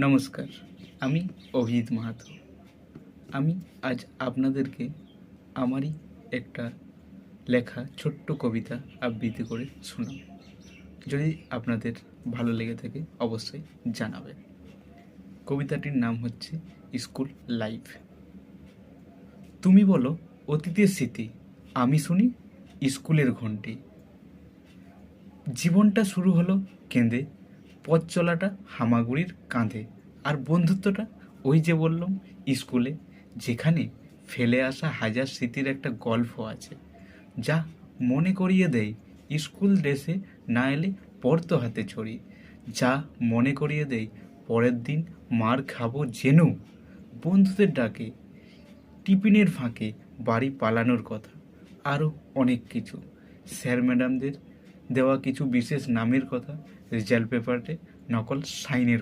নমস্কার, আমি অভিজিৎ মাহাতো। আমি আজ আপনাদেরকে আমারই একটা লেখা ছোট্ট কবিতা আবৃত্তি করে শোনাব। যদি আপনাদের ভালো লেগে থাকে অবশ্যই জানাবেন। কবিতাটির নাম হচ্ছে স্কুল লাইফ। তুমি বলো অতীতের স্মৃতি, আমি শুনি স্কুলের ঘন্টি। জীবনটা শুরু হলো কেঁদে, পথ চলাটা হামাগুড়ির কাঁধে, আর বন্ধুত্বটা ওই যে বললাম স্কুলে, যেখানে ফেলে আসা হাজার স্মৃতির একটা গল্প আছে, যা মনে করিয়ে দেয় স্কুল ড্রেসে না এলে পড়তো হাতে ছড়ি, যা মনে করিয়ে দেয় পরের দিন মার খাবো জেনেও, বন্ধুদের ডাকে টিফিনের ফাঁকে বাড়ি পালানোর কথা, আরও অনেক কিছু। স্যার ম্যাডামদের দেওয়া কিছু বিশেষ নামের কথা, রেজাল্ট পেপারে নকল সাইনের